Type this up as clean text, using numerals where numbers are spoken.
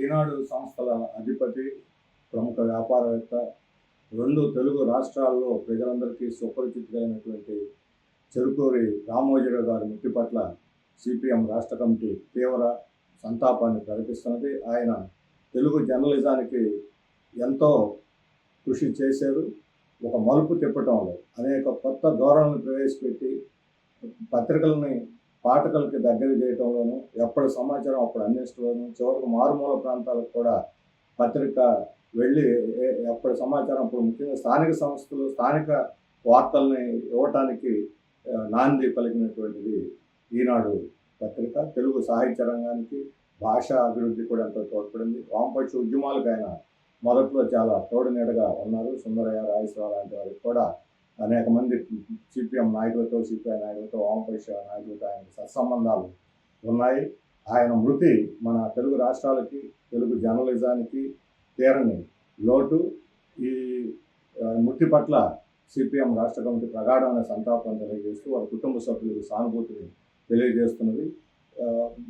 ఈనాడు సంస్థల అధిపతి, ప్రముఖ వ్యాపారవేత్త, 2 తెలుగు రాష్ట్రాల్లో ప్రజలందరికీ సుపరిచితులైనటువంటి చెరుకూరి రామోజీరావు గారి మృతి పట్ల సిపిఎం రాష్ట్ర కమిటీ తీవ్ర సంతాపాన్ని ప్రకటిస్తున్నది. ఆయన తెలుగు జర్నలిజానికి ఎంతో కృషి చేశారు. ఒక మలుపు తిప్పటంలో అనేక కొత్త ధోరణులు ప్రవేశపెట్టి పత్రికలని పాఠకులకి దగ్గర చేయటంలోనూ, ఎప్పటి సమాచారం అప్పుడు అందించడంలోనూ, చివరికి మారుమూల ప్రాంతాలకు కూడా పత్రిక వెళ్ళి ఎప్పటి సమాచారం అప్పుడు ముఖ్యంగా స్థానిక సంస్థలు స్థానిక వార్తల్ని ఇవ్వటానికి నాంది పలికినటువంటిది ఈనాడు పత్రిక. తెలుగు సాహిత్య రంగానికి, భాషా అభివృద్ధి కూడా ఎంతో తోడ్పడింది. వామపక్ష ఉద్యమాలకు ఆయన మొదట్లో చాలా తోడునీడగా ఉన్నారు. సుందరయ్య, రాజేశ్వరరావు లాంటి వారికి కూడా అనేక మంది సిపిఎం నాయకులతో, సిపిఐ నాయకులతో, వామపక్ష నాయకులతో ఆయనకు సత్సంబంధాలు ఉన్నాయి. ఆయన మృతి మన తెలుగు రాష్ట్రాలకి, తెలుగు జర్నలిజానికి తీరని లోటు. ఈ మృతి పట్ల సిపిఎం రాష్ట్ర కమిటీ ప్రగాఢమైన సంతాపం తెలియజేస్తూ వారి కుటుంబ సభ్యులకు సానుభూతిని తెలియజేస్తున్నది.